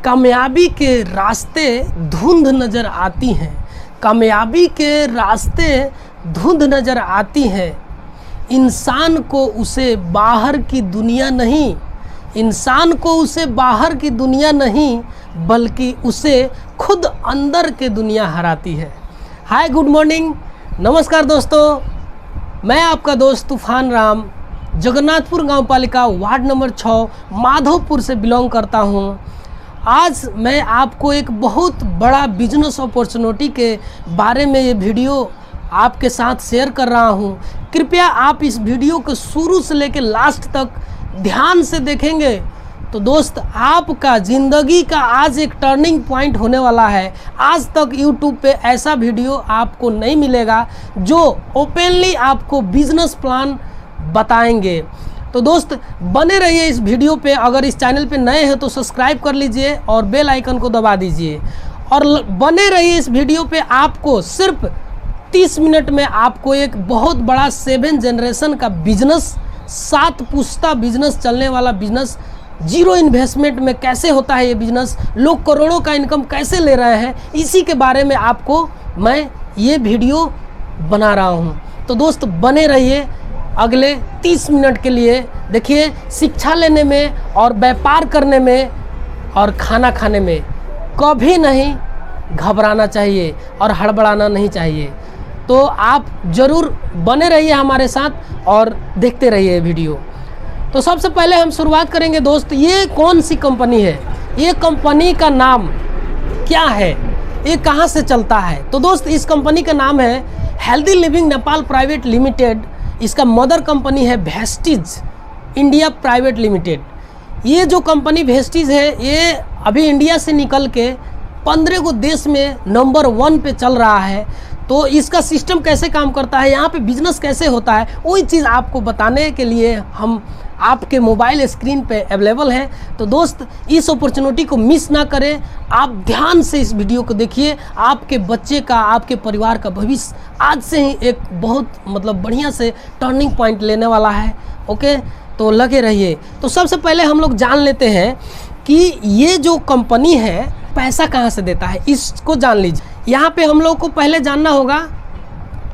कामयाबी के रास्ते धुंध नज़र आती हैं, कामयाबी के रास्ते धुंध नज़र आती हैं। इंसान को उसे बाहर की दुनिया नहीं, इंसान को उसे बाहर की दुनिया नहीं बल्कि उसे खुद अंदर के दुनिया हराती है। हाय, गुड मॉर्निंग, नमस्कार दोस्तों, मैं आपका दोस्त तूफान राम जगन्नाथपुर गांव पालिका वार्ड नंबर 6 माधोपुर से बिलोंग करता हूं। आज मैं आपको एक बहुत बड़ा बिजनेस अपॉर्चुनिटी के बारे में ये वीडियो आपके साथ शेयर कर रहा हूं। कृपया आप इस वीडियो को शुरू से लेकर लास्ट तक ध्यान से देखेंगे तो दोस्त आपका ज़िंदगी का आज एक टर्निंग पॉइंट होने वाला है। आज तक YouTube पे ऐसा वीडियो आपको नहीं मिलेगा जो ओपनली आपको बिजनेस प्लान बताएंगे। तो दोस्त बने रहिए इस वीडियो पे। अगर इस चैनल पे नए हैं तो सब्सक्राइब कर लीजिए और बेल आइकन को दबा दीजिए और बने रहिए इस वीडियो पे। आपको सिर्फ 30 मिनट में आपको एक बहुत बड़ा 7 जनरेशन का बिजनेस, 7 पुश्ता बिजनेस चलने वाला बिजनेस, जीरो इन्वेस्टमेंट में कैसे होता है ये बिजनेस, लोग करोड़ों का इनकम कैसे ले रहे हैं, इसी के बारे में आपको मैं ये वीडियो बना रहा हूँ। तो दोस्त बने रहिए अगले 30 मिनट के लिए। देखिए, शिक्षा लेने में और व्यापार करने में और खाना खाने में कभी नहीं घबराना चाहिए और हड़बड़ाना नहीं चाहिए। तो आप ज़रूर बने रहिए हमारे साथ और देखते रहिए वीडियो। तो सबसे पहले हम शुरुआत करेंगे दोस्त, ये कौन सी कंपनी है, ये कंपनी का नाम क्या है, ये कहाँ से चलता है। तो दोस्त इस कंपनी का नाम है healthy living Nepal private limited. इसका मदर कंपनी है वेस्टीज इंडिया प्राइवेट लिमिटेड। ये जो कंपनी वेस्टीज है ये अभी इंडिया से निकल के 15 को देश में नंबर 1 पे चल रहा है। तो इसका सिस्टम कैसे काम करता है, यहाँ पे बिजनेस कैसे होता है, वही चीज़ आपको बताने के लिए हम आपके मोबाइल स्क्रीन पे अवेलेबल हैं। तो दोस्त इस अपॉर्चुनिटी को मिस ना करें, आप ध्यान से इस वीडियो को देखिए। आपके बच्चे का, आपके परिवार का भविष्य आज से ही एक बहुत बढ़िया से टर्निंग पॉइंट लेने वाला है। ओके, तो लगे रहिए। तो सबसे पहले हम लोग जान लेते हैं कि ये जो कंपनी है पैसा कहाँ से देता है, इसको जान लीजिए। यहाँ पे हम लोग को पहले जानना होगा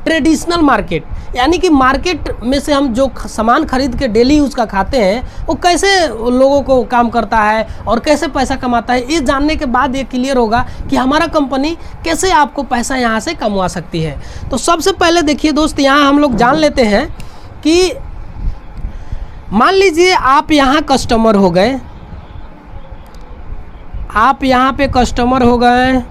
ट्रेडिशनल मार्केट, यानी कि मार्केट में से हम जो सामान खरीद के डेली यूज़ का खाते हैं वो कैसे लोगों को काम करता है और कैसे पैसा कमाता है। ये जानने के बाद ये क्लियर होगा कि हमारा कंपनी कैसे आपको पैसा यहाँ से कमवा सकती है। तो सबसे पहले देखिए दोस्त, यहाँ हम लोग जान लेते हैं कि मान लीजिए आप यहाँ कस्टमर हो गए, आप यहाँ पे कस्टमर हो गए,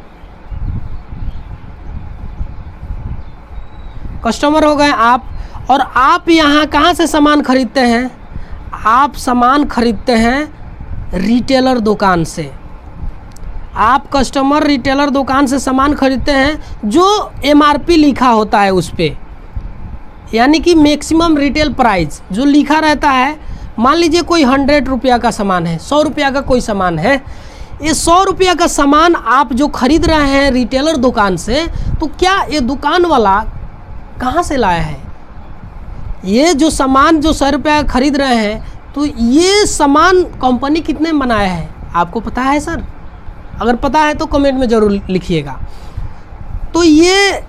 कस्टमर हो गए आप, और आप यहाँ कहाँ से सामान खरीदते हैं, आप सामान खरीदते हैं रिटेलर दुकान से। आप कस्टमर रिटेलर दुकान से सामान खरीदते हैं जो MRP लिखा होता है उस पर, यानी कि मैक्सिमम रिटेल प्राइस जो लिखा रहता है। मान लीजिए कोई 100 रुपया का सामान है, 100 रुपया का कोई सामान है, ये 100 रुपया का सामान आप जो खरीद रहे हैं रिटेलर दुकान से, तो क्या ये दुकान वाला कहाँ से लाया है? ये जो सामान जो 100 रुपया खरीद रहे हैं, तो ये सामान कंपनी कितने में बनाया है, आपको पता है सर? अगर पता है तो कमेंट में ज़रूर लिखिएगा। तो ये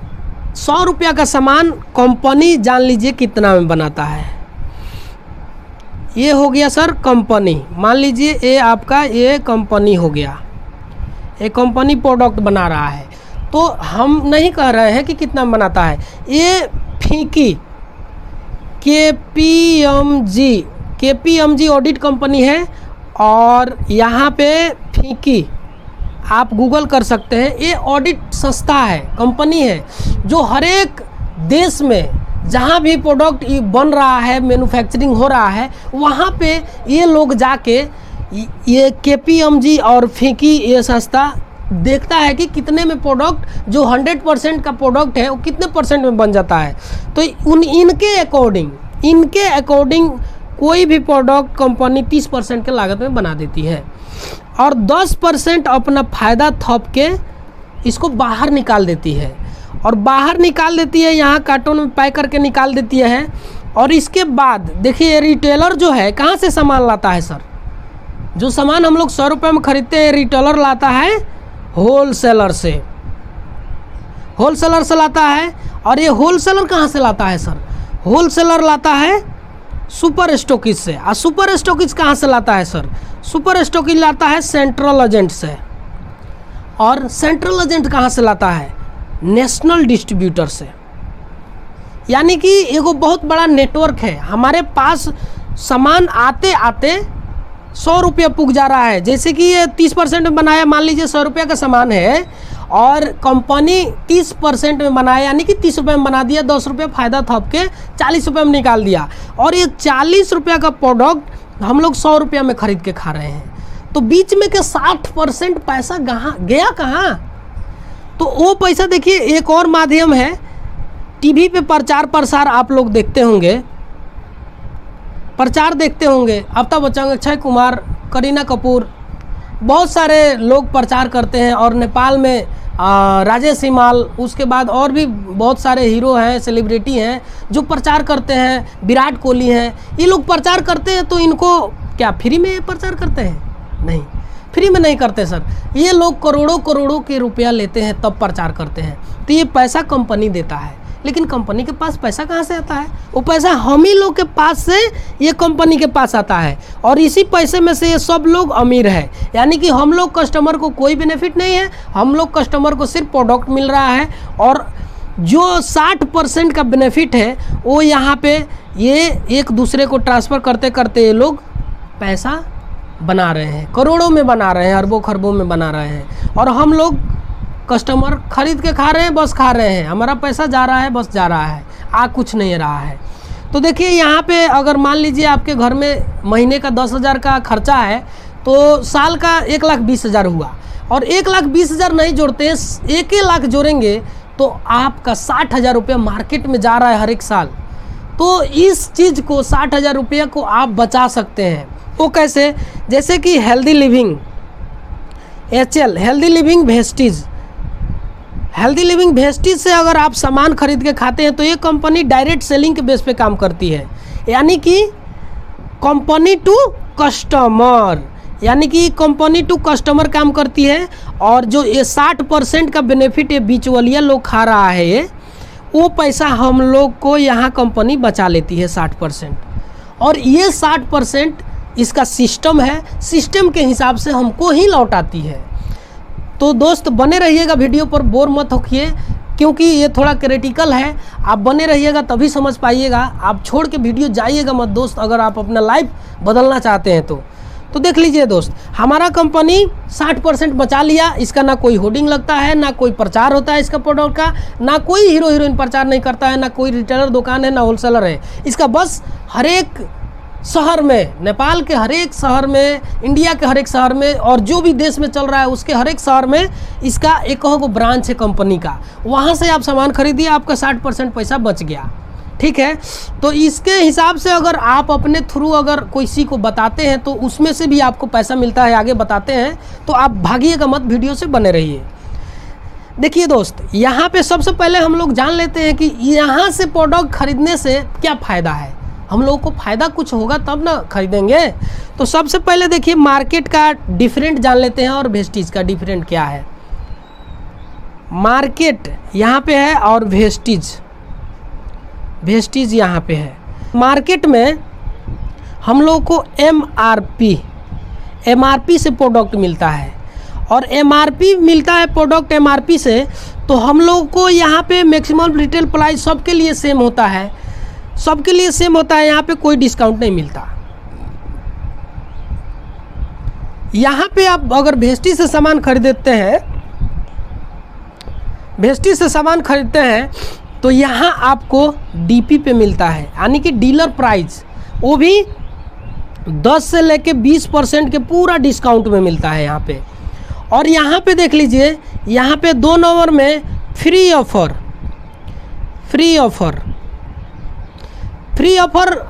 100 रुपया का सामान कंपनी जान लीजिए कितना में बनाता है। ये हो गया सर कंपनी, मान लीजिए ये आपका ये कंपनी हो गया, ये कंपनी प्रोडक्ट बना रहा है। तो हम नहीं कह रहे हैं कि कितना बनाता है। ये फीकी KPMG ऑडिट कंपनी है और यहाँ पे फीकी आप गूगल कर सकते हैं। ये ऑडिट संस्था है, कंपनी है जो हर एक देश में जहाँ भी प्रोडक्ट बन रहा है, मैन्युफैक्चरिंग हो रहा है, वहाँ पे ये लोग जाके ये KPMG और फीकी ये संस्था देखता है कि कितने में प्रोडक्ट जो 100% का प्रोडक्ट है वो कितने % में बन जाता है। तो इनके अकॉर्डिंग कोई भी प्रोडक्ट कंपनी 30% के लागत में बना देती है और 10% अपना फ़ायदा थप के इसको बाहर निकाल देती है। और बाहर निकाल देती है, यहाँ कार्टून में पैक करके निकाल देती है। और इसके बाद देखिए रिटेलर जो है कहाँ से सामान लाता है सर, जो सामान हम लोग 100 रुपये में खरीदते हैं रिटेलर लाता है होलसेलर से, होलसेलर से लाता है। और ये होलसेलर कहाँ से लाता है सर? होलसेलर लाता है सुपर स्टॉकिस्ट से। और सुपर स्टॉकिस्ट कहाँ से लाता है सर? सुपर स्टॉकिस्ट लाता है सेंट्रल एजेंट से। और सेंट्रल एजेंट कहाँ से लाता है? नेशनल डिस्ट्रीब्यूटर से। यानी कि एगो बहुत बड़ा नेटवर्क है। हमारे पास सामान आते आते 100 रुपया पुग जा रहा है। जैसे कि ये 30% में बनाया, मान लीजिए 100 रुपये का सामान है और कंपनी 30% में बनाया, यानी कि 30 रुपये में बना दिया, 10 रुपये फ़ायदा थप के 40 रुपये में निकाल दिया। और ये 40 रुपये का प्रोडक्ट हम लोग 100 रुपया में ख़रीद के खा रहे हैं। तो बीच में के 60% पैसा गया कहाँ? तो वो पैसा देखिए, एक और माध्यम है, टीवी पे प्रचार प्रसार आप लोग देखते होंगे, प्रचार देखते होंगे। अमिताभ बच्चन, अक्षय कुमार, करीना कपूर, बहुत सारे लोग प्रचार करते हैं। और नेपाल में राजेश हिमाल, उसके बाद और भी बहुत सारे हीरो हैं, सेलिब्रिटी हैं जो प्रचार करते हैं। विराट कोहली हैं, ये लोग प्रचार करते हैं। तो इनको क्या फ्री में प्रचार करते हैं? नहीं, फ्री में नहीं करते सर। ये लोग करोड़ों करोड़ों के रुपया लेते हैं तब प्रचार करते हैं। तो ये पैसा कंपनी देता है। लेकिन कंपनी के पास पैसा कहाँ से आता है? वो पैसा हम ही लोग के पास से ये कंपनी के पास आता है। और इसी पैसे में से ये सब लोग अमीर है। यानी कि हम लोग कस्टमर को कोई बेनिफिट नहीं है, हम लोग कस्टमर को सिर्फ प्रोडक्ट मिल रहा है। और जो 60% का बेनिफिट है वो यहाँ पे ये एक दूसरे को ट्रांसफ़र करते करते ये लोग पैसा बना रहे हैं, करोड़ों में बना रहे हैं, अरबों खरबों में बना रहे हैं। और हम लोग कस्टमर खरीद के खा रहे हैं, बस खा रहे हैं। हमारा पैसा जा रहा है, बस जा रहा है, आ कुछ नहीं रहा है। तो देखिए यहाँ पे अगर मान लीजिए आपके घर में महीने का 10,000 का खर्चा है तो साल का 1,20,000 हुआ। और 1,20,000 नहीं जोड़ते हैं, 1 लाख जोड़ेंगे तो आपका 60,000 रुपया मार्केट में जा रहा है हर एक साल। तो इस चीज़ को 60,000 रुपया को आप बचा सकते हैं। वो कैसे? जैसे कि healthy living, HL healthy living Vestige, healthy living Vestige से अगर आप सामान खरीद के खाते हैं तो ये कंपनी डायरेक्ट सेलिंग के बेस पे काम करती है। यानी कि कंपनी टू कस्टमर, यानी कि कंपनी टू कस्टमर काम करती है। और जो ये 60% का बेनिफिट ये बीच वालिया लोग खा रहा है, ये वो पैसा हम लोग को यहाँ कंपनी बचा लेती है 60%। और ये 60% इसका सिस्टम है, सिस्टम के हिसाब से हमको ही लौटाती है। तो दोस्त बने रहिएगा वीडियो पर, बोर मत होइए, क्योंकि ये थोड़ा क्रिटिकल है। आप बने रहिएगा तभी समझ पाइएगा। आप छोड़ के वीडियो जाइएगा मत दोस्त, अगर आप अपना लाइफ बदलना चाहते हैं तो देख लीजिए दोस्त, हमारा कंपनी 60% बचा लिया। इसका ना कोई होर्डिंग लगता है, ना कोई प्रचार होता है इसका प्रोडक्ट का, ना कोई हीरो हीरोइन प्रचार नहीं करता है, ना कोई रिटेलर दुकान है, ना होलसेलर है। इसका बस हर एक शहर में, नेपाल के हर एक शहर में, इंडिया के हर एक शहर में, और जो भी देश में चल रहा है उसके हर एक शहर में इसका एक को ब्रांच है कंपनी का। वहाँ से आप सामान खरीदिए, आपका 60% पैसा बच गया। ठीक है, तो इसके हिसाब से अगर आप अपने थ्रू अगर किसी को बताते हैं तो उसमें से भी आपको पैसा मिलता है, आगे बताते हैं। तो आप भागिएगा मत, वीडियो से बने रहिए। देखिए दोस्त, यहाँ पे सबसे पहले हम लोग जान लेते हैं कि यहाँ से प्रोडक्ट खरीदने से क्या फ़ायदा है। हम लोगों को फ़ायदा कुछ होगा तब ना खरीदेंगे। तो सबसे पहले देखिए मार्केट का डिफरेंट जान लेते हैं और वेस्टीज का डिफरेंट क्या है। मार्केट यहाँ पे है और वेस्टीज यहाँ पे है। मार्केट में हम लोग को एमआरपी से प्रोडक्ट मिलता है, और एमआरपी मिलता है प्रोडक्ट एमआरपी से। तो हम लोग को यहाँ पे मैक्सिमम रिटेल प्राइस सबके लिए सेम होता है, सबके लिए सेम होता है। यहाँ पे कोई डिस्काउंट नहीं मिलता। यहाँ पे आप अगर वेस्टीज से सामान खरीदते हैं, तो यहाँ आपको डीपी पे मिलता है, यानी कि डीलर प्राइस, वो भी 10 से लेके 20% के पूरा डिस्काउंट में मिलता है यहाँ पे। और यहाँ पे देख लीजिए, यहाँ पे 2 नंबर में फ्री ऑफर।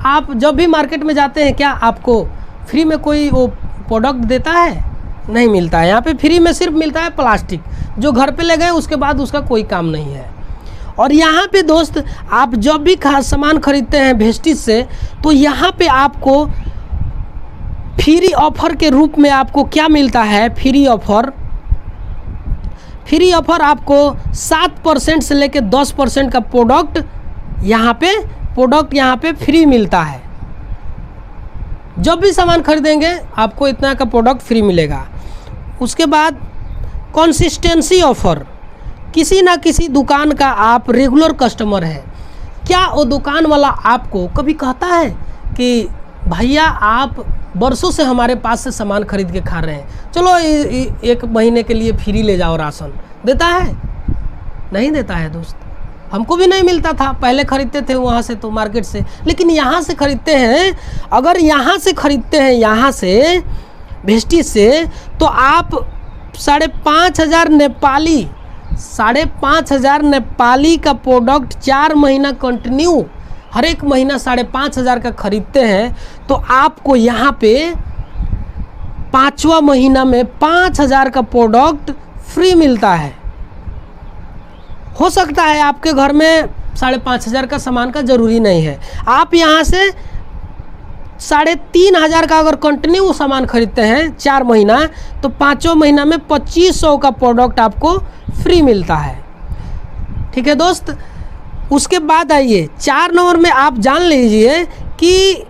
आप जब भी मार्केट में जाते हैं, क्या आपको फ्री में कोई वो प्रोडक्ट देता है? नहीं मिलता है। यहाँ पे फ्री में सिर्फ मिलता है प्लास्टिक, जो घर पे ले गए उसके बाद उसका कोई काम नहीं है। और यहाँ पे दोस्त, आप जब भी सामान खरीदते हैं वेस्टीज से, तो यहाँ पे आपको फ्री ऑफर के रूप में आपको क्या मिलता है? फ्री ऑफर आपको 7% से लेकर 10% का प्रोडक्ट यहाँ पे फ्री मिलता है। जब भी सामान खरीदेंगे आपको इतना का प्रोडक्ट फ्री मिलेगा। उसके बाद कंसिस्टेंसी ऑफर, किसी ना किसी दुकान का आप रेगुलर कस्टमर हैं, क्या वो दुकान वाला आपको कभी कहता है कि भैया आप बरसों से हमारे पास से सामान खरीद के खा रहे हैं, चलो एक महीने के लिए फ्री ले जाओ राशन, देता है? नहीं देता है दोस्त। हमको भी नहीं मिलता था, पहले खरीदते थे वहाँ से तो मार्केट से, लेकिन यहाँ से खरीदते हैं। अगर यहाँ से खरीदते हैं, यहाँ से वेस्टेज से, तो आप 5,500 नेपाली का प्रोडक्ट 4 महीना कंटिन्यू हर एक महीना 5,500 का खरीदते हैं, तो आपको यहाँ पे 5वां महीना में 5,000 का प्रोडक्ट फ्री मिलता है। हो सकता है आपके घर में 5,500 का सामान का ज़रूरी नहीं है, आप यहाँ से 3,500 का अगर कंटिन्यू सामान खरीदते हैं 4 महीना, तो 5वां महीना में 2,500 का प्रोडक्ट आपको फ्री मिलता है। ठीक है दोस्त। उसके बाद आइए 4 नंबर में आप जान लीजिए कि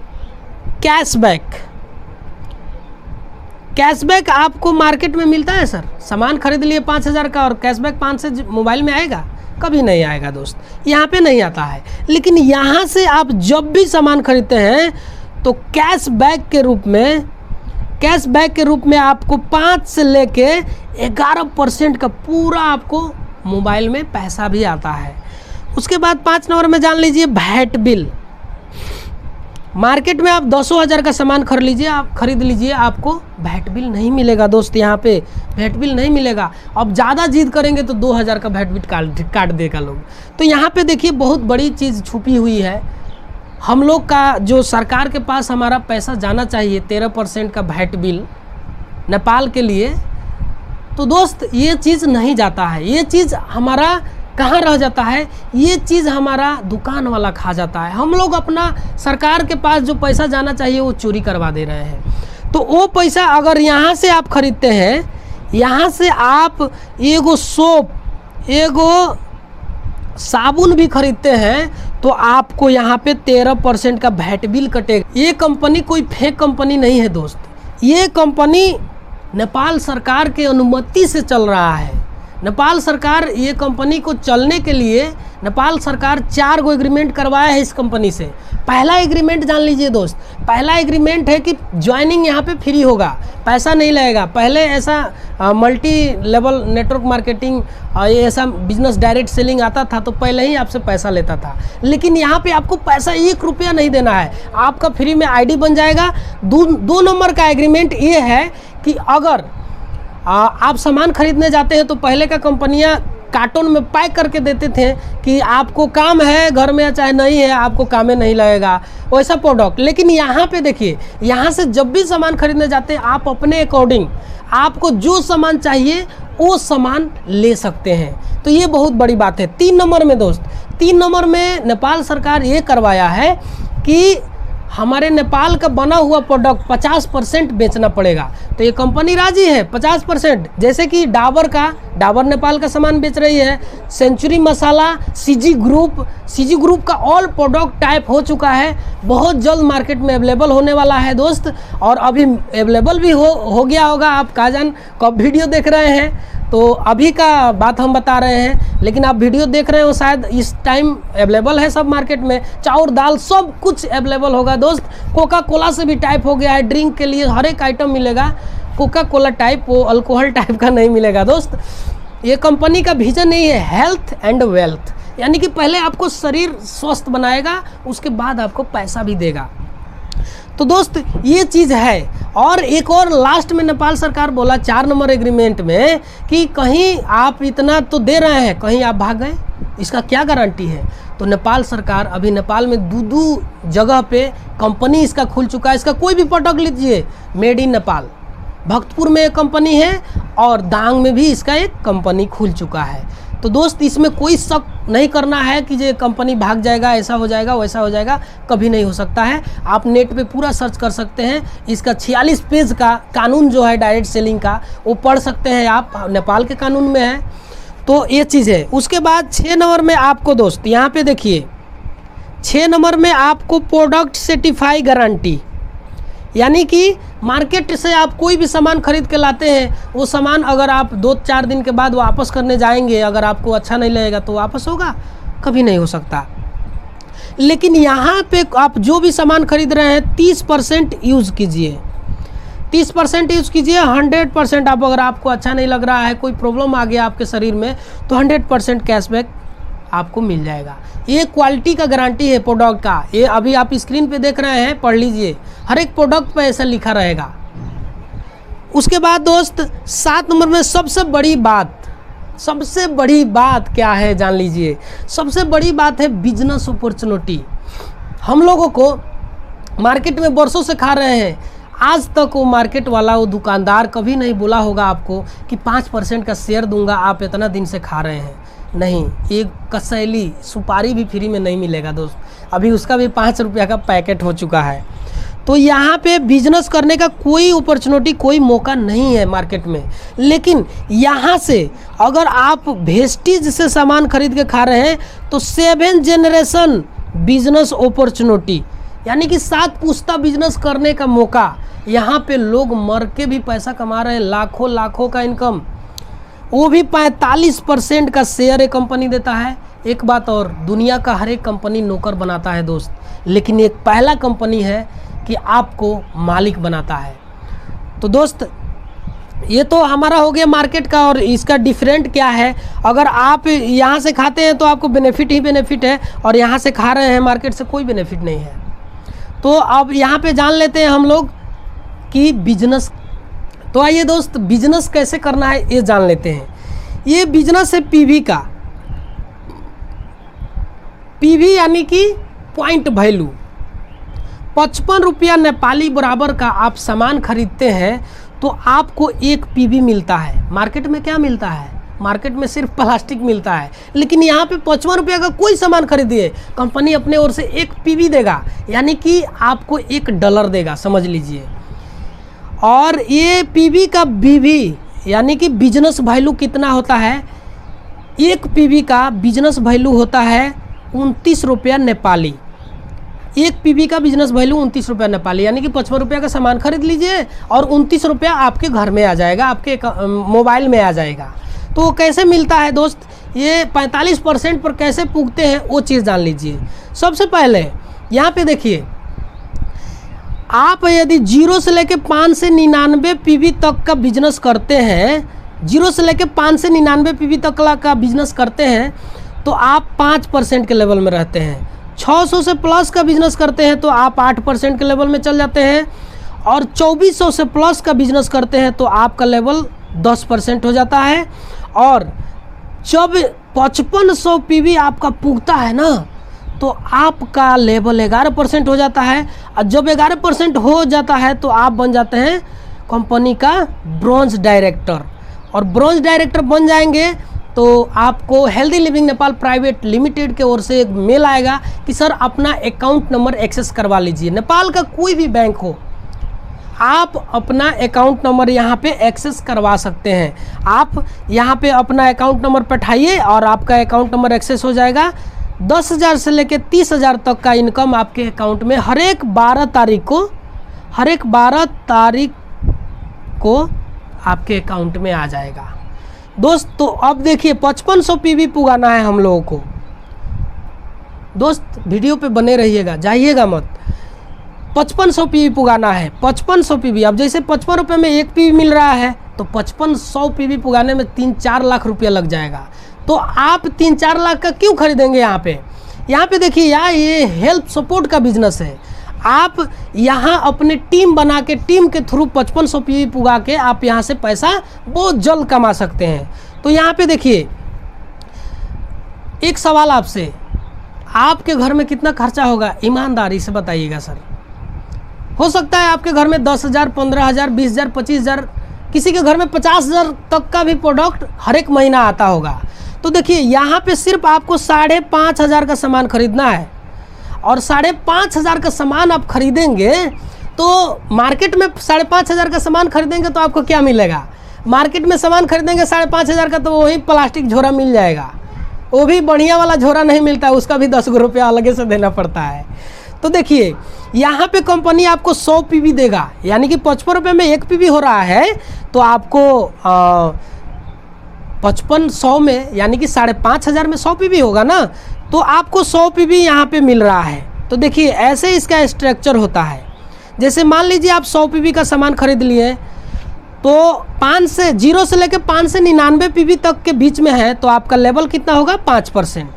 कैशबैक आपको मार्केट में मिलता है। सर सामान खरीद लिए 5,000 का और कैशबैक 500 मोबाइल में आएगा? कभी नहीं आएगा दोस्त, यहाँ पे नहीं आता है। लेकिन यहाँ से आप जब भी सामान खरीदते हैं तो कैशबैक के रूप में आपको 5 से लेके 11% का पूरा आपको मोबाइल में पैसा भी आता है। उसके बाद 5 नंबर में जान लीजिए वैट बिल। मार्केट में आप 10,000 का सामान खरीद लीजिए, आपको वैट बिल नहीं मिलेगा दोस्त, यहाँ पे वैट बिल नहीं मिलेगा। अब ज़्यादा जिद करेंगे तो 2,000 का वैट बिल काट देगा लोग। तो यहाँ पे देखिए बहुत बड़ी चीज़ छुपी हुई है। हम लोग का जो सरकार के पास हमारा पैसा जाना चाहिए 13% का वैट बिल नेपाल के लिए, तो दोस्त ये चीज़ नहीं जाता है। ये चीज़ हमारा कहाँ रह जाता है? ये चीज़ हमारा दुकान वाला खा जाता है। हम लोग अपना सरकार के पास जो पैसा जाना चाहिए वो चोरी करवा दे रहे हैं। तो वो पैसा अगर यहाँ से आप खरीदते हैं, यहाँ से आप एगो सोप, एगो साबुन भी खरीदते हैं, तो आपको यहाँ पे 13% का वैट बिल कटेगा। ये कंपनी कोई फेक कंपनी नहीं है दोस्त, ये कंपनी नेपाल सरकार के अनुमति से चल रहा है। नेपाल सरकार ये कंपनी को चलने के लिए नेपाल सरकार 4 गो एग्रीमेंट करवाया है इस कंपनी से। पहला एग्रीमेंट जान लीजिए दोस्त, पहला एग्रीमेंट है कि ज्वाइनिंग यहाँ पे फ्री होगा, पैसा नहीं लगेगा। पहले ऐसा मल्टी लेवल नेटवर्क मार्केटिंग ये ऐसा बिजनेस डायरेक्ट सेलिंग आता था तो पहले ही आपसे पैसा लेता था, लेकिन यहाँ पे आपको पैसा 1 रुपया नहीं देना है, आपका फ्री में आईडी बन जाएगा। 2 नंबर का एग्रीमेंट ये है कि अगर आप सामान खरीदने जाते हैं तो पहले का कंपनियां कार्टून में पैक करके देते थे कि आपको काम है घर में चाहे नहीं है, आपको काम में नहीं लगेगा वैसा प्रोडक्ट। लेकिन यहाँ पे देखिए, यहाँ से जब भी सामान खरीदने जाते हैं आप अपने अकॉर्डिंग आपको जो सामान चाहिए वो सामान ले सकते हैं। तो ये बहुत बड़ी बात है। 3 नंबर में दोस्त, 3 नंबर में नेपाल सरकार ये करवाया है कि हमारे नेपाल का बना हुआ प्रोडक्ट 50% बेचना पड़ेगा। तो ये कंपनी राजी है 50%, जैसे कि डाबर नेपाल का सामान बेच रही है, सेंचुरी मसाला, सीजी ग्रुप का ऑल प्रोडक्ट टाइप हो चुका है, बहुत जल्द मार्केट में अवेलेबल होने वाला है दोस्त। और अभी अवेलेबल भी हो गया होगा, आप कहाँ जान कब वीडियो देख रहे हैं तो अभी का बात हम बता रहे हैं, लेकिन आप वीडियो देख रहे हो शायद इस टाइम अवेलेबल है सब मार्केट में, चाउर दाल सब कुछ अवेलेबल होगा दोस्त। कोका कोला से भी टाइप हो गया है, ड्रिंक के लिए हर एक आइटम मिलेगा। कोका कोला टाइप, वो अल्कोहल टाइप का नहीं मिलेगा दोस्त। ये कंपनी का विजन यही है, हेल्थ एंड वेल्थ, यानी कि पहले आपको शरीर स्वस्थ बनाएगा उसके बाद आपको पैसा भी देगा। तो दोस्त ये चीज़ है। और एक और लास्ट में नेपाल सरकार बोला 4 नंबर एग्रीमेंट में कि कहीं आप इतना तो दे रहे हैं, कहीं आप भाग गए, इसका क्या गारंटी है? तो नेपाल सरकार अभी नेपाल में 2 जगह पे कंपनी इसका खुल चुका है। इसका कोई भी प्रोडक्ट लीजिए, मेड इन नेपाल, भक्तपुर में एक कंपनी है और दांग में भी इसका एक कंपनी खुल चुका है। तो दोस्त इसमें कोई शक नहीं करना है कि ये कंपनी भाग जाएगा, ऐसा हो जाएगा, वैसा हो जाएगा, कभी नहीं हो सकता है। आप नेट पे पूरा सर्च कर सकते हैं। इसका 46 पेज का कानून जो है डायरेक्ट सेलिंग का, वो पढ़ सकते हैं आप, नेपाल के कानून में है। तो ये चीज़ है। उसके बाद 6 नंबर में आपको दोस्त यहाँ पे देखिए, 6 नंबर में आपको प्रोडक्ट सर्टिफाई गारंटी, यानी कि मार्केट से आप कोई भी सामान खरीद के लाते हैं, वो सामान अगर आप 2-4 दिन के बाद वापस करने जाएंगे, अगर आपको अच्छा नहीं लगेगा तो वापस होगा? कभी नहीं हो सकता। लेकिन यहाँ पे आप जो भी सामान खरीद रहे हैं 30% यूज़ कीजिए, 30% यूज़ कीजिए। 100% आप, अगर आपको अच्छा नहीं लग रहा है, कोई प्रॉब्लम आ गया आपके शरीर में, तो 100% कैशबैक आपको मिल जाएगा। ये क्वालिटी का गारंटी है प्रोडक्ट का। ये अभी आप स्क्रीन पे देख रहे हैं, पढ़ लीजिए, हर एक प्रोडक्ट पे ऐसा लिखा रहेगा। उसके बाद दोस्त 7 नंबर में सबसे बड़ी बात क्या है जान लीजिए। सबसे बड़ी बात है बिजनेस अपॉर्चुनिटी। हम लोगों को मार्केट में बरसों से खा रहे हैं, आज तक वो मार्केट वाला, वो दुकानदार कभी नहीं बोला होगा आपको कि 5% का शेयर दूंगा, आप इतना दिन से खा रहे हैं। नहीं, एक कसैली सुपारी भी फ्री में नहीं मिलेगा दोस्त, अभी उसका भी 5 रुपया का पैकेट हो चुका है। तो यहाँ पे बिजनेस करने का कोई अपॉर्चुनिटी, कोई मौका नहीं है मार्केट में। लेकिन यहाँ से अगर आप वेस्टेज से सामान खरीद के खा रहे हैं तो 7 जनरेशन बिजनेस अपॉर्चुनिटी, यानी कि 7 पुश्ता बिजनेस करने का मौका। यहाँ पे लोग मर के भी पैसा कमा रहे हैं, लाखों का इनकम। वो भी 45% का शेयर एक कंपनी देता है। एक बात और, दुनिया का हर एक कंपनी नौकर बनाता है दोस्त, लेकिन एक पहला कंपनी है कि आपको मालिक बनाता है। तो दोस्त ये तो हमारा हो गया मार्केट का, और इसका डिफरेंट क्या है। अगर आप यहाँ से खाते हैं तो आपको बेनिफिट ही बेनिफिट है, और यहाँ से खा रहे हैं मार्केट से कोई बेनिफिट नहीं है। तो अब यहाँ पे जान लेते हैं हम लोग कि बिजनेस। तो आइए दोस्त, बिजनेस कैसे करना है ये जान लेते हैं। ये बिजनेस है पीवी का। पीवी यानी कि पॉइंट वैल्यू। 55 रुपया नेपाली बराबर का आप सामान खरीदते हैं तो आपको 1 पीवी मिलता है। मार्केट में क्या मिलता है? मार्केट में सिर्फ प्लास्टिक मिलता है, लेकिन यहाँ पे 55 रुपया का कोई सामान खरीदिए, कंपनी अपने ओर से 1 पीवी देगा, यानी कि आपको $1 देगा, समझ लीजिए। और ये पीवी का बीवी यानी कि बिजनेस वैल्यू कितना होता है? 1 पीवी का बिजनेस वैल्यू होता है 29 रुपया नेपाली। 1 पीवी का बिजनेस वैल्यू 29 रुपया नेपाली, यानी कि 55 रुपया का सामान खरीद लीजिए और 29 रुपया आपके घर में आ जाएगा, आपके मोबाइल में आ जाएगा। तो कैसे मिलता है दोस्त? ये 45% पर कैसे पुगते हैं वो चीज़ जान लीजिए। सबसे पहले यहाँ पे देखिए, आप यदि 0 से लेके 5 से 99 पीवी तक का बिजनेस करते हैं, 0 से लेके 5 से 99 पीवी तक का बिजनेस करते हैं तो आप 5% के लेवल में रहते हैं। 600 से प्लस का बिजनेस करते हैं तो आप 8% के लेवल में चल जाते हैं, और 2400 से प्लस का बिजनेस करते हैं तो आपका लेवल 10% हो जाता है। और जब 5500 पीवी आपका पुगता है ना, तो आपका लेवल 11% हो जाता है। और जब 11% हो जाता है तो आप बन जाते हैं कंपनी का ब्रॉन्ज डायरेक्टर। और ब्रॉन्ज डायरेक्टर बन जाएंगे तो आपको healthy living Nepal private limited के ओर से एक मेल आएगा कि सर अपना अकाउंट नंबर एक्सेस करवा लीजिए। नेपाल का कोई भी बैंक हो, आप अपना अकाउंट नंबर यहाँ पे एक्सेस करवा सकते हैं। आप यहाँ पे अपना अकाउंट नंबर बैठाइए और आपका अकाउंट नंबर एक्सेस हो जाएगा। 10,000 से लेकर 30,000 तक का इनकम आपके अकाउंट में हर एक 12 तारीख को आपके अकाउंट में आ जाएगा। दोस्त तो अब देखिए 5500 पीवी पुगाना है हम लोगों को। दोस्त वीडियो पे बने रहिएगा, जाइएगा मत। 5500 पीवी पुगाना है। 5500 पीवी, अब जैसे 55 रुपये में 1 पीवी मिल रहा है तो 5500 पीवी पुगाने में 3-4 लाख रुपया लग जाएगा। तो आप 3-4 लाख का क्यों खरीदेंगे? यहाँ पे देखिए यार, ये हेल्प सपोर्ट का बिजनेस है। आप यहाँ अपने टीम बना के, टीम के थ्रू 5500 पीवी पुगा के आप यहाँ से पैसा बहुत जल्द कमा सकते हैं। तो यहाँ पे देखिए, एक सवाल आपसे, आपके घर में कितना खर्चा होगा? ईमानदारी से बताइएगा सर। हो सकता है आपके घर में 10,000, 15,000, 20,000, 25,000, किसी के घर में 50,000 तक का भी प्रोडक्ट हर एक महीना आता होगा। तो देखिए यहाँ पे सिर्फ आपको 5,500 का सामान खरीदना है, और 5,500 का सामान आप खरीदेंगे तो मार्केट में 5,500 का सामान खरीदेंगे तो आपको क्या मिलेगा? मार्केट में सामान खरीदेंगे 5,500 का तो वही प्लास्टिक झोरा मिल जाएगा, वो भी बढ़िया वाला झोरा नहीं मिलता है, उसका भी 10 रुपया अलग से देना पड़ता है। तो देखिए यहाँ पे कंपनी आपको 100 पीवी देगा, यानी कि 55 रुपये में 1 पीवी हो रहा है, तो आपको 5500 में यानी कि 5,500 में 100 पीवी होगा ना, तो आपको 100 पीवी यहाँ पे मिल रहा है। तो देखिए ऐसे इसका स्ट्रक्चर होता है। जैसे मान लीजिए आप 100 पीवी का सामान खरीद लिए, तो 0 से लेकर 5 से 99 पीवी तक के बीच में है, तो आपका लेवल कितना होगा? 5%।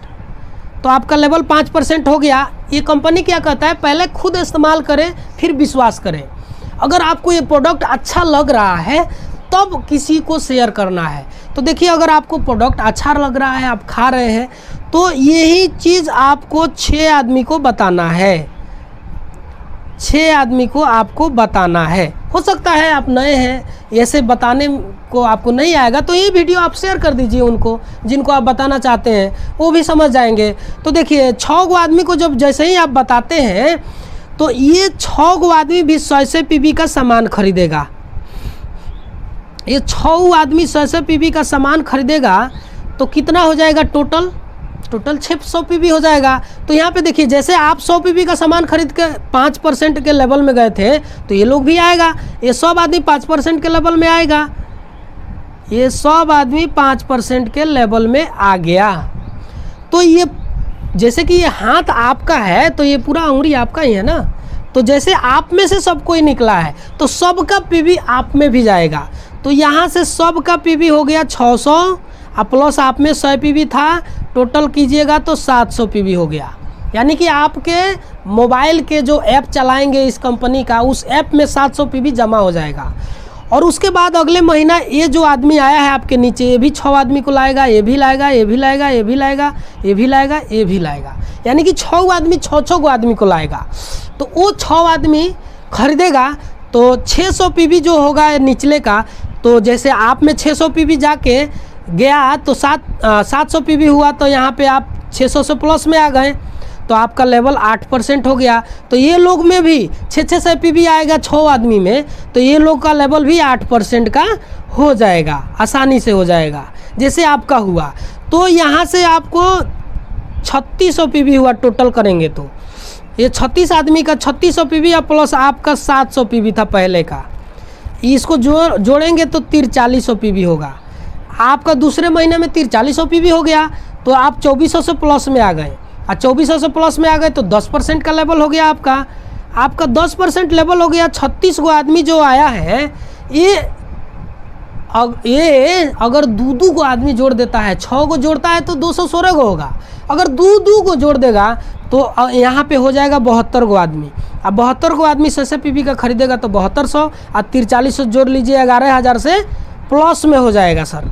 तो आपका लेवल 5% हो गया। ये कंपनी क्या कहता है, पहले खुद इस्तेमाल करें फिर विश्वास करें। अगर आपको ये प्रोडक्ट अच्छा लग रहा है तब किसी को शेयर करना है। तो देखिए अगर आपको प्रोडक्ट अच्छा लग रहा है, आप खा रहे हैं, तो यही चीज़ आपको 6 आदमी को बताना है। 6 आदमी को आपको बताना है। हो सकता है आप नए हैं, ऐसे बताने को आपको नहीं आएगा, तो ये वीडियो आप शेयर कर दीजिए उनको जिनको आप बताना चाहते हैं, वो भी समझ जाएंगे। तो देखिए 6 आदमी को जब जैसे ही आप बताते हैं तो ये 6 आदमी भी 100 पीवी का सामान खरीदेगा। ये 6 आदमी 100 पीवी का सामान खरीदेगा तो कितना हो जाएगा? टोटल 600 पीवी हो जाएगा। तो यहाँ पे देखिए जैसे आप 100 पीवी का सामान खरीद के 5% के लेवल में गए थे, तो ये लोग भी आएगा, ये सब आदमी 5% के लेवल में आएगा, ये सब आदमी 5% के लेवल में आ गया। तो ये जैसे कि ये हाथ आपका है तो ये पूरा उंगली आपका ही है ना, तो जैसे आप में से सब कोई निकला है तो सबका पीवी आप में भी जाएगा। तो यहाँ से सबका पीवी हो गया 600, प्लस आप में 100 पीवी था, टोटल कीजिएगा तो 700 पीवी हो गया। यानी कि आपके मोबाइल के जो ऐप चलाएंगे इस कंपनी का, उस ऐप में 700 पीवी जमा हो जाएगा। और उसके बाद अगले महीना ये जो आदमी आया है आपके नीचे, ये भी 6 आदमी को लाएगा, ये भी लाएगा, ये भी लाएगा, ये भी लाएगा, ये भी लाएगा, ये भी लाएगा, यानी कि 6 आदमी 6 आदमी को लाएगा। तो वो 6 आदमी खरीदेगा तो 600 पीवी जो होगा निचले का, तो जैसे आप में 600 पीवी जाके गया तो 700 पीवी हुआ, तो यहाँ पे आप 600 से प्लस में आ गए, तो आपका लेवल 8% हो गया। तो ये लोग में भी 600 पीवी आएगा 6 आदमी में, तो ये लोग का लेवल भी 8% का हो जाएगा, आसानी से हो जाएगा जैसे आपका हुआ। तो यहाँ से आपको 3600 पीवी हुआ टोटल करेंगे, तो ये 36 आदमी का 3600 पीवी या प्लस आपका 700 पीवी था पहले का, इसको जोड़ेंगे तो 4300 पीवी होगा। आपका दूसरे महीने में 4300 पीवी हो गया, तो आप 2400 से प्लस में आ गए, और 2400 से प्लस में आ गए तो 10% का लेवल हो गया आपका 10% लेवल हो गया। 36 गो आदमी जो आया है, ये अगर 2 को आदमी जोड़ देता है, 6 को जोड़ता है तो 216 गो होगा। अगर 2 को जोड़ देगा तो यहाँ पे हो जाएगा 72 गो आदमी। अब 72 गो आदमी 100 पीवी का खरीदेगा तो 7200, और 4300 जोड़ लीजिए 11,000 से प्लस में हो जाएगा सर।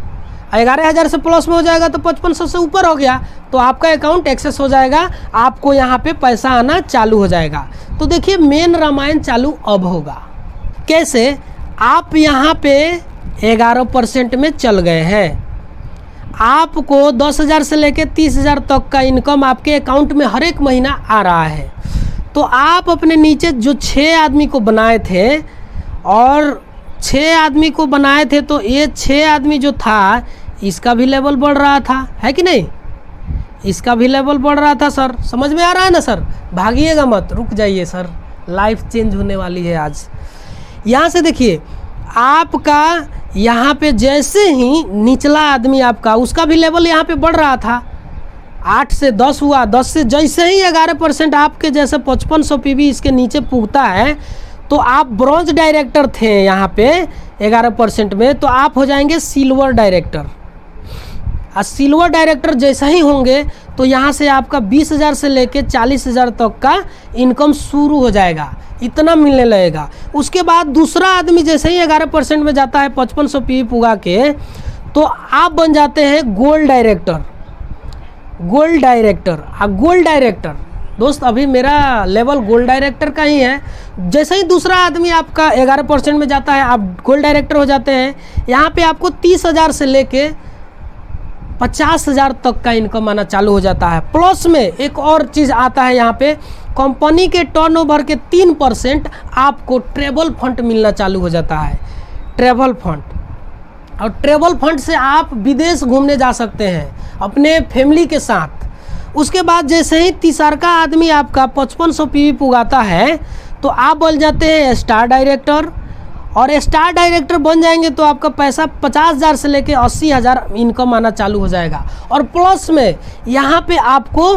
11,000 से प्लस में हो जाएगा तो 5500 से ऊपर हो गया, तो आपका अकाउंट एक्सेस हो जाएगा, आपको यहाँ पे पैसा आना चालू हो जाएगा। तो देखिए मेन रामायण चालू अब होगा। कैसे? आप यहाँ पे 11% में चल गए हैं, आपको 10,000 से लेकर 30,000 तक का इनकम आपके अकाउंट में हर एक महीना आ रहा है। तो आप अपने नीचे जो 6 आदमी को बनाए थे, और 6 आदमी को बनाए थे, तो ये 6 आदमी जो था इसका भी लेवल बढ़ रहा था, है कि नहीं? इसका भी लेवल बढ़ रहा था सर। समझ में आ रहा है ना सर? भागिएगा मत, रुक जाइए सर, लाइफ चेंज होने वाली है आज। यहाँ से देखिए आपका यहाँ पे जैसे ही निचला आदमी आपका, उसका भी लेवल यहाँ पे बढ़ रहा था, 8 से 10 हुआ, 10 से जैसे ही 11% आपके जैसे 5500 पीवी इसके नीचे पुगता है, तो आप ब्रॉन्ज डायरेक्टर थे यहाँ पे 11% में, तो आप हो जाएंगे सिल्वर डायरेक्टर। और सिल्वर डायरेक्टर जैसा ही होंगे तो यहाँ से आपका 20,000 से लेके 40,000 तक का इनकम शुरू हो जाएगा, इतना मिलने लगेगा। उसके बाद दूसरा आदमी जैसे ही 11% में जाता है 5500 पीवी पुगा के, तो आप बन जाते हैं गोल्ड डायरेक्टर। गोल्ड डायरेक्टर दोस्त, अभी मेरा लेवल गोल्ड डायरेक्टर का ही है। जैसे ही दूसरा आदमी आपका 11% में जाता है, आप गोल्ड डायरेक्टर हो जाते हैं। यहाँ पे आपको 30,000 से लेके 50,000 तक का इनकम आना चालू हो जाता है। प्लस में एक और चीज़ आता है यहाँ पे, कंपनी के टर्नओवर के 3% आपको ट्रैवल फंड मिलना चालू हो जाता है। ट्रैवल फंड, और ट्रैवल फंड से आप विदेश घूमने जा सकते हैं अपने फैमिली के साथ। उसके बाद जैसे ही तीसरा आदमी आपका 5500 पीवी पुगाता है तो आप बन जाते हैं स्टार डायरेक्टर, और स्टार डायरेक्टर बन जाएंगे तो आपका पैसा 50,000 से लेके 80,000 इनकम आना चालू हो जाएगा। और प्लस में यहाँ पे आपको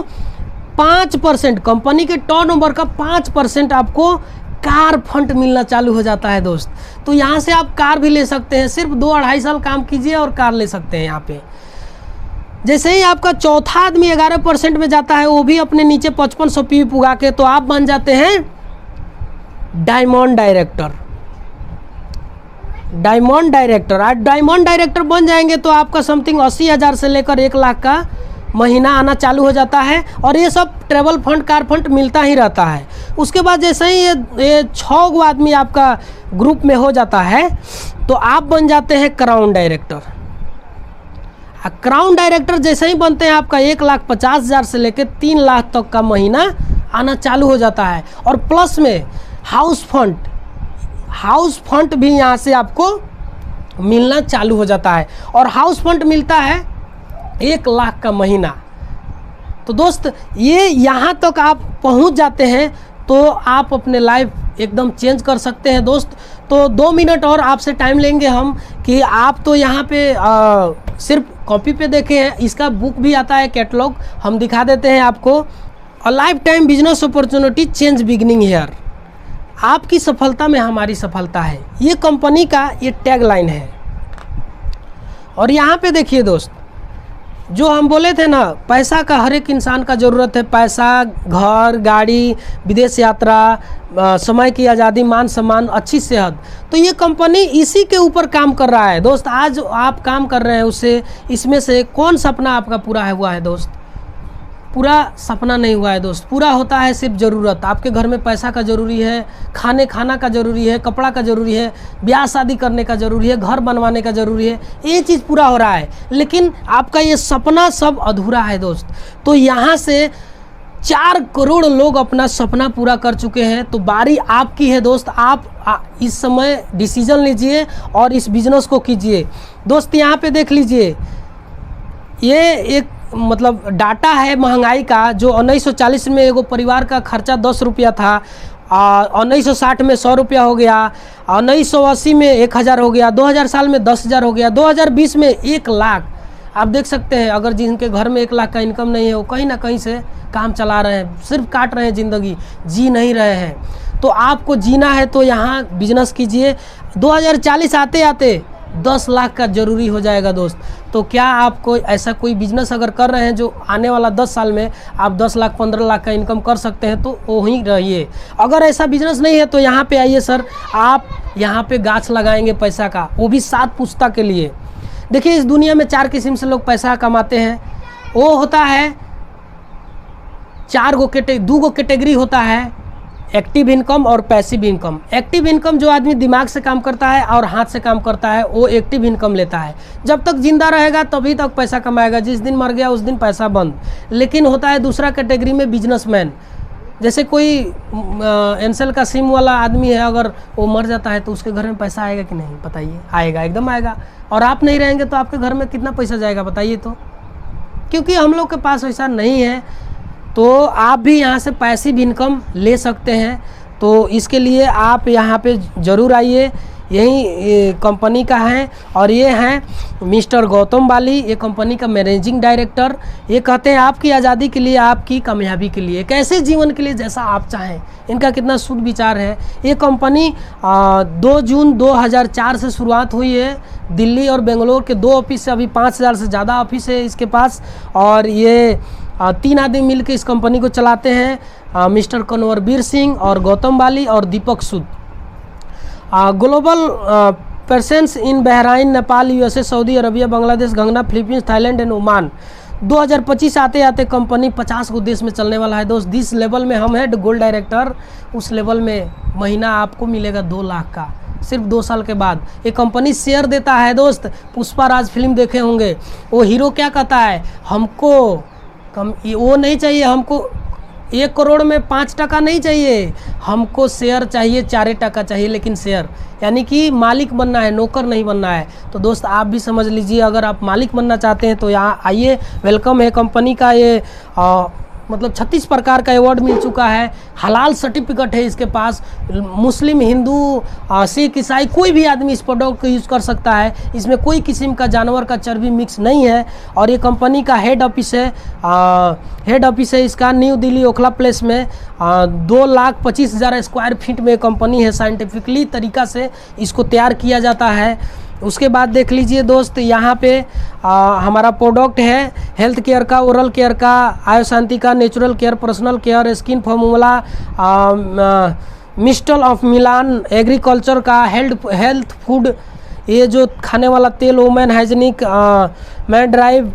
5%, कंपनी के टर्नओवर का 5% आपको कार फंड मिलना चालू हो जाता है दोस्त। तो यहाँ से आप कार भी ले सकते हैं, सिर्फ 2-2.5 साल काम कीजिए और कार ले सकते हैं यहाँ पे। जैसे ही आपका चौथा आदमी 11% में जाता है, वो भी अपने नीचे 5500 पीवी पुगा के, तो आप बन जाते हैं डायमंड डायरेक्टर। डायमंड डायरेक्टर, आज डायमंड डायरेक्टर बन जाएंगे तो आपका समथिंग 80,000 से लेकर 1 लाख का महीना आना चालू हो जाता है। और ये सब ट्रैवल फंड, कार फंड मिलता ही रहता है। उसके बाद जैसे ही ये 6 गो आदमी आपका ग्रुप में हो जाता है तो आप बन जाते हैं क्राउन डायरेक्टर। क्राउन डायरेक्टर जैसे ही बनते हैं आपका 1,50,000 से लेकर 3 लाख तक का महीना आना चालू हो जाता है। और प्लस में हाउस फंड भी यहाँ से आपको मिलना चालू हो जाता है, और हाउस फंड मिलता है 1 लाख का महीना। तो दोस्त ये यहाँ तक आप पहुँच जाते हैं तो आप अपने लाइफ एकदम चेंज कर सकते हैं दोस्त। तो 2 मिनट और आपसे टाइम लेंगे हम कि आप तो यहाँ पे सिर्फ कॉपी पे देखे हैं, इसका बुक भी आता है कैटलॉग, हम दिखा देते हैं आपको। A life time business opportunity change beginning here, आपकी सफलता में हमारी सफलता है, ये कंपनी का ये टैग लाइन है। और यहाँ पे देखिए दोस्त, जो हम बोले थे ना, पैसा का हर एक इंसान का ज़रूरत है। पैसा, घर, गाड़ी, विदेश यात्रा, समय की आज़ादी, मान सम्मान, अच्छी सेहत, तो ये कंपनी इसी के ऊपर काम कर रहा है दोस्त। आज आप काम कर रहे हैं उससे, इसमें से कौन सपना आपका पूरा हुआ है दोस्त? पूरा सपना नहीं हुआ है दोस्त। पूरा होता है सिर्फ ज़रूरत। आपके घर में पैसा का ज़रूरी है, खाना का ज़रूरी है, कपड़ा का ज़रूरी है, ब्याह शादी करने का ज़रूरी है, घर बनवाने का ज़रूरी है, ये चीज़ पूरा हो रहा है। लेकिन आपका ये सपना सब अधूरा है दोस्त। तो यहाँ से 4 करोड़ लोग अपना सपना पूरा कर चुके हैं। तो बारी आपकी है दोस्त। आप इस समय डिसीजन लीजिए और इस बिज़नेस को कीजिए दोस्त। यहाँ पे देख लीजिए, ये एक मतलब डाटा है महंगाई का, जो 1940 में एगो परिवार का खर्चा 10 रुपया था, 1960 में 100 रुपया हो गया, 1980 में 1000 हो गया, 2000 साल में 10,000 हो गया, 2020 में 1 लाख। आप देख सकते हैं, अगर जिनके घर में 1 लाख का इनकम नहीं है, वो कहीं ना कहीं से काम चला रहे हैं, सिर्फ काट रहे हैं, ज़िंदगी जी नहीं रहे हैं। तो आपको जीना है तो यहाँ बिजनेस कीजिए। 2040 आते आते 10 लाख का ज़रूरी हो जाएगा दोस्त। तो क्या आपको ऐसा कोई बिजनेस अगर कर रहे हैं जो आने वाला 10 साल में आप 10 लाख 15 लाख का इनकम कर सकते हैं, तो वहीं रहिए। अगर ऐसा बिजनेस नहीं है तो यहाँ पे आइए सर, आप यहाँ पे गाछ लगाएंगे पैसा का, वो भी 7 पुश्ता के लिए। देखिए, इस दुनिया में 4 किस्म से लोग पैसा कमाते हैं। वो होता है 2 गो कैटेगरी होता है, एक्टिव इनकम और पैसिव इनकम। एक्टिव इनकम जो आदमी दिमाग से काम करता है और हाथ से काम करता है, वो एक्टिव इनकम लेता है। जब तक जिंदा रहेगा तभी तक पैसा कमाएगा, जिस दिन मर गया उस दिन पैसा बंद। लेकिन होता है दूसरा कैटेगरी में बिजनेसमैन। जैसे कोई एयरसेल का सिम वाला आदमी है, अगर वो मर जाता है तो उसके घर में पैसा आएगा कि नहीं? बताइए। आएगा, एकदम आएगा। और आप नहीं रहेंगे तो आपके घर में कितना पैसा जाएगा बताइए तो? क्योंकि हम लोग के पास वैसा नहीं है। तो आप भी यहाँ से पैसिव इनकम ले सकते हैं। तो इसके लिए आप यहाँ पे ज़रूर आइए। यही कंपनी का है, और ये हैं मिस्टर गौतम बाली, ये कंपनी का मैनेजिंग डायरेक्टर। ये कहते हैं आपकी आज़ादी के लिए, आपकी कामयाबी के लिए, एक ऐसे जीवन के लिए जैसा आप चाहें। इनका कितना शुद्ध विचार है। ये कंपनी 2 जून 2004 से शुरुआत हुई है। दिल्ली और बेंगलोर के 2 ऑफिस से, अभी 5000 से ज़्यादा ऑफिस है इसके पास। और ये 3 आदमी मिलकर इस कंपनी को चलाते हैं, मिस्टर कन्वरवीर सिंह और गौतम बाली और Deepak Sood. Global presence in Bahrain, Nepal, USA, Saudi Arabia, Bangladesh, गंगा, फिलीपींस, थाईलैंड एंड ओमान। 2025 आते आते कंपनी 50 को देश में चलने वाला है दोस्त। जिस लेवल में हम हैं गोल्ड डायरेक्टर, उस लेवल में महीना आपको मिलेगा 2 लाख का। सिर्फ 2 साल के बाद। ये कंपनी शेयर देता है दोस्त। पुष्पा राज फिल्म देखे होंगे, वो हीरो क्या कहता है, हमको वो नहीं चाहिए, हमको 1 करोड़ में 5 टका नहीं चाहिए, हमको शेयर चाहिए 4 टका चाहिए, लेकिन शेयर यानी कि मालिक बनना है, नौकर नहीं बनना है। तो दोस्त आप भी समझ लीजिए, अगर आप मालिक बनना चाहते हैं तो यहाँ आइए, वेलकम है। कंपनी का ये मतलब 36 प्रकार का अवार्ड मिल चुका है, हलाल सर्टिफिकेट है इसके पास। मुस्लिम, हिंदू, सिख, ईसाई कोई भी आदमी इस प्रोडक्ट को यूज़ कर सकता है। इसमें कोई किस्म का जानवर का चर्बी मिक्स नहीं है। और ये कंपनी का हेड ऑफिस है इसका न्यू दिल्ली ओखला प्लेस में। 2,25,000 स्क्वायर फीट में कंपनी है। साइंटिफिकली तरीका से इसको तैयार किया जाता है। उसके बाद देख लीजिए दोस्त, यहाँ पे हमारा प्रोडक्ट है हेल्थ केयर का, ओरल केयर का, आयो शांति का, natural care, personal care, skin formula, mistral of Milan, agriculture का, हेल्थ फूड, ये जो खाने वाला तेल, women hygienic, man drive,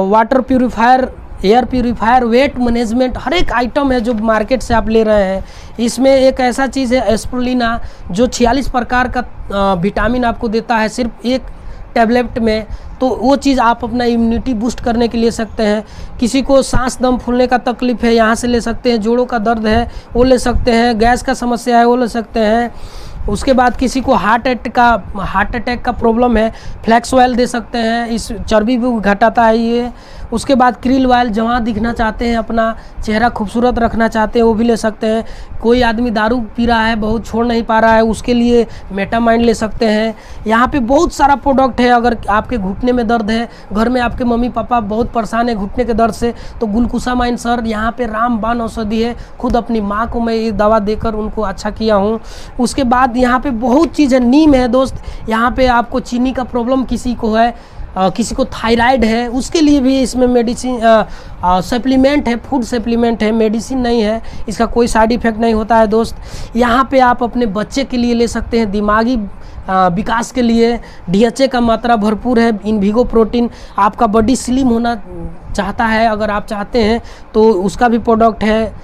water purifier, air purifier, weight management, हर एक आइटम है जो मार्केट से आप ले रहे हैं। इसमें एक ऐसा चीज़ है एस्प्रुलिना, जो 46 प्रकार का विटामिन आपको देता है सिर्फ एक टैबलेट में। तो वो चीज़ आप अपना इम्यूनिटी बूस्ट करने के लिए सकते हैं। किसी को सांस दम फूलने का तकलीफ है, यहाँ से ले सकते हैं। जोड़ों का दर्द है वो ले सकते हैं। गैस का समस्या है वो ले सकते हैं। उसके बाद किसी को हार्ट अटैक का प्रॉब्लम है, फ्लैक्स ऑयल दे सकते हैं, इस चर्बी भी घटाता है ये। उसके बाद क्रिल ऑयल, जवां दिखना चाहते हैं, अपना चेहरा खूबसूरत रखना चाहते हैं, वो भी ले सकते हैं। कोई आदमी दारू पी रहा है, बहुत छोड़ नहीं पा रहा है, उसके लिए मेटामाइंड ले सकते हैं। यहाँ पे बहुत सारा प्रोडक्ट है। अगर आपके घुटने में दर्द है, घर में आपके मम्मी पापा बहुत परेशान है घुटने के दर्द से, तो गुलकुसामाइन सर यहाँ पे रामबाण औषधि है। खुद अपनी माँ को मैं ये दवा देकर उनको अच्छा किया हूँ। उसके बाद यहाँ पे बहुत चीज़ है, नीम है दोस्त। यहाँ पे आपको चीनी का प्रॉब्लम किसी को है, किसी को थायराइड है, उसके लिए भी इसमें मेडिसिन सप्लीमेंट है, फूड सप्लीमेंट है, मेडिसिन नहीं है। इसका कोई साइड इफ़ेक्ट नहीं होता है दोस्त। यहाँ पे आप अपने बच्चे के लिए ले सकते हैं, दिमागी विकास के लिए। DHA का मात्रा भरपूर है। इनविगो प्रोटीन, आपका बॉडी स्लिम होना चाहता है, अगर आप चाहते हैं तो उसका भी प्रोडक्ट है।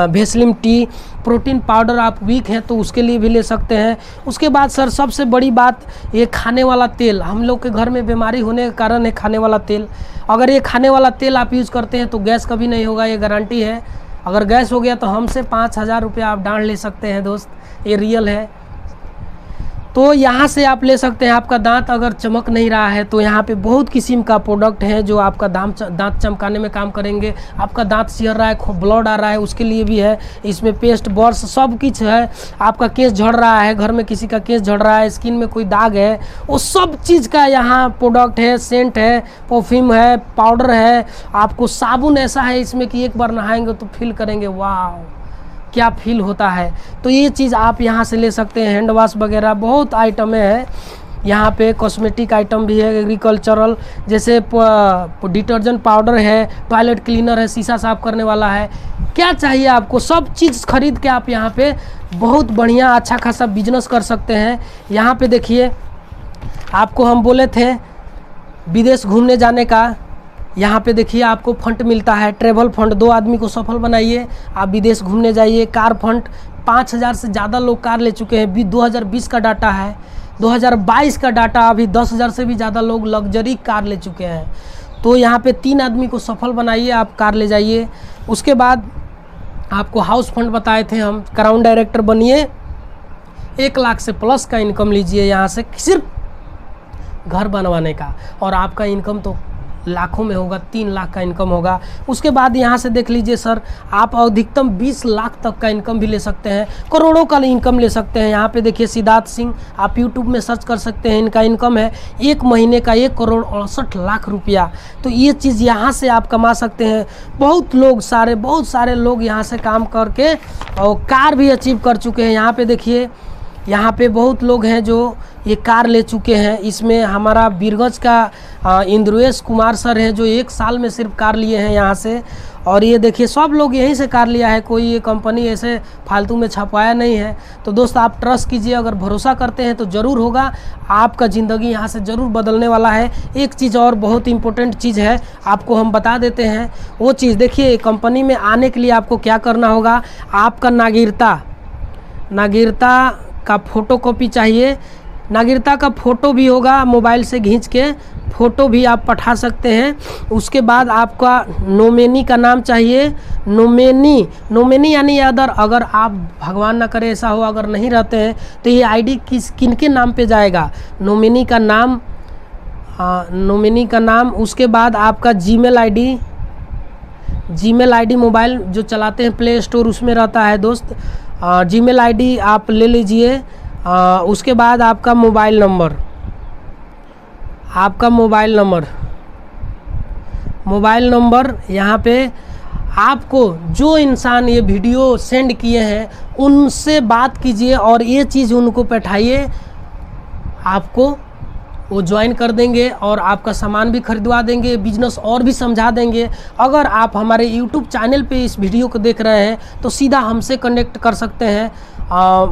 वेस्लिम टी, प्रोटीन पाउडर, आप वीक हैं तो उसके लिए भी ले सकते हैं। उसके बाद सर सबसे बड़ी बात, ये खाने वाला तेल। हम लोग के घर में बीमारी होने के कारण है खाने वाला तेल। अगर ये खाने वाला तेल आप यूज़ करते हैं तो गैस कभी नहीं होगा, ये गारंटी है। अगर गैस हो गया तो हमसे 5,000 रुपया आप डांट ले सकते हैं दोस्त, ये रियल है। तो यहाँ से आप ले सकते हैं। आपका दांत अगर चमक नहीं रहा है तो यहाँ पे बहुत किस्म का प्रोडक्ट है जो आपका दांत चमकाने में काम करेंगे। आपका दांत सिहर रहा है, ब्लड आ रहा है, उसके लिए भी है। इसमें पेस्ट, ब्रश, सब कुछ है। आपका केस झड़ रहा है, घर में किसी का केस झड़ रहा है, स्किन में कोई दाग है, वो सब चीज़ का यहाँ प्रोडक्ट है। सेंट है, परफ्यूम है, पाउडर है। आपको साबुन ऐसा है इसमें कि एक बार नहाएंगे तो फील करेंगे वाह क्या फील होता है। तो ये चीज़ आप यहाँ से ले सकते हैं। हैंड वॉश वगैरह बहुत आइटमें हैं यहाँ पे। कॉस्मेटिक आइटम भी है, एग्रीकल्चरल, जैसे डिटर्जेंट पाउडर है, टॉयलेट क्लीनर है, शीशा साफ करने वाला है। क्या चाहिए आपको, सब चीज़ खरीद के आप यहाँ पे बहुत बढ़िया अच्छा खासा बिजनेस कर सकते हैं। यहाँ पे देखिए, आपको हम बोले थे विदेश घूमने जाने का, यहाँ पे देखिए आपको फंड मिलता है, ट्रैवल फंड। 2 आदमी को सफल बनाइए, आप विदेश घूमने जाइए। कार फंड, 5,000 से ज़्यादा लोग कार ले चुके हैं। 2020 का डाटा है, 2022 का डाटा, अभी 10,000 से भी ज़्यादा लोग लग्जरी कार ले चुके हैं। तो यहाँ पे 3 आदमी को सफल बनाइए, आप कार ले जाइए। उसके बाद आपको हाउस फंड बताए थे हम, क्राउन डायरेक्टर बनिए, 1 लाख से प्लस का इनकम लीजिए यहाँ से सिर्फ घर बनवाने का, और आपका इनकम तो लाखों में होगा, 3 लाख का इनकम होगा। उसके बाद यहाँ से देख लीजिए सर, आप अधिकतम 20 लाख तक का इनकम भी ले सकते हैं, करोड़ों का इनकम ले सकते हैं। यहाँ पे देखिए सिद्धार्थ सिंह, आप यूट्यूब में सर्च कर सकते हैं, इनका इनकम है 1 महीने का 1,68,00,000 रुपया। तो ये चीज़ यहाँ से आप कमा सकते हैं। बहुत सारे लोग यहाँ से काम करके और कार भी अचीव कर चुके हैं। यहाँ पे देखिए, यहाँ पे बहुत लोग हैं जो ये कार ले चुके हैं। इसमें हमारा बीरगंज का इंद्रेश कुमार सर हैं जो 1 साल में सिर्फ कार लिए हैं यहाँ से। और ये देखिए सब लोग यहीं से कार लिया है, कोई ये कंपनी ऐसे फालतू में छपवाया नहीं है। तो दोस्त आप ट्रस्ट कीजिए, अगर भरोसा करते हैं तो ज़रूर होगा, आपका ज़िंदगी यहाँ से ज़रूर बदलने वाला है। एक चीज़ और बहुत इंपॉर्टेंट चीज़ है, आपको हम बता देते हैं वो चीज़। देखिए कंपनी में आने के लिए आपको क्या करना होगा, आपका नागरिकता का फ़ोटोकॉपी चाहिए, नागरिकता का फ़ोटो भी होगा, मोबाइल से खींच के फ़ोटो भी आप पठा सकते हैं। उसके बाद आपका नॉमिनी का नाम चाहिए, नॉमिनी यानी अगर आप भगवान ना करे ऐसा हो अगर नहीं रहते हैं तो ये आईडी किनके नाम पे जाएगा, नॉमिनी का नाम। उसके बाद आपका जीमेल आईडी मोबाइल जो चलाते हैं प्ले स्टोर उसमें रहता है दोस्त, जीमेल आईडी आप ले लीजिए। उसके बाद आपका मोबाइल नंबर यहाँ पे आपको जो इंसान ये वीडियो सेंड किए हैं उनसे बात कीजिए और ये चीज़ उनको बैठाइए, आपको वो ज्वाइन कर देंगे और आपका सामान भी खरीदवा देंगे, बिजनेस और भी समझा देंगे। अगर आप हमारे YouTube चैनल पे इस वीडियो को देख रहे हैं तो सीधा हमसे कनेक्ट कर सकते हैं।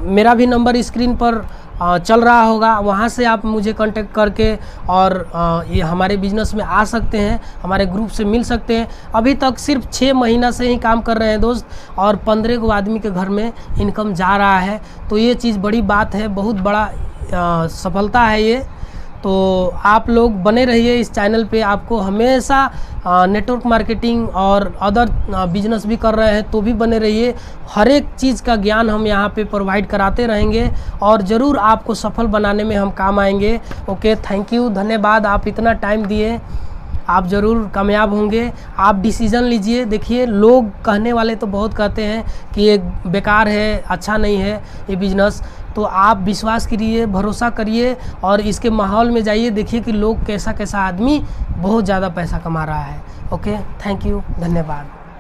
मेरा भी नंबर स्क्रीन पर चल रहा होगा, वहाँ से आप मुझे कांटेक्ट करके और ये हमारे बिज़नेस में आ सकते हैं, हमारे ग्रुप से मिल सकते हैं। अभी तक सिर्फ 6 महीना से ही काम कर रहे हैं दोस्त और 15 को आदमी के घर में इनकम जा रहा है, तो ये चीज़ बड़ी बात है, बहुत बड़ा सफलता है ये। तो आप लोग बने रहिए इस चैनल पे, आपको हमेशा नेटवर्क मार्केटिंग और अदर बिजनेस भी कर रहे हैं तो भी बने रहिए। हर एक चीज़ का ज्ञान हम यहाँ पे प्रोवाइड कराते रहेंगे और ज़रूर आपको सफल बनाने में हम काम आएंगे। ओके, थैंक यू, धन्यवाद, आप इतना टाइम दिए, आप ज़रूर कामयाब होंगे। आप डिसीज़न लीजिए। देखिए, लोग कहने वाले तो बहुत कहते हैं कि ये बेकार है, अच्छा नहीं है ये बिज़नेस, तो आप विश्वास करिए, भरोसा करिए और इसके माहौल में जाइए, देखिए कि लोग कैसा आदमी बहुत ज़्यादा पैसा कमा रहा है। ओके, थैंक यू, धन्यवाद।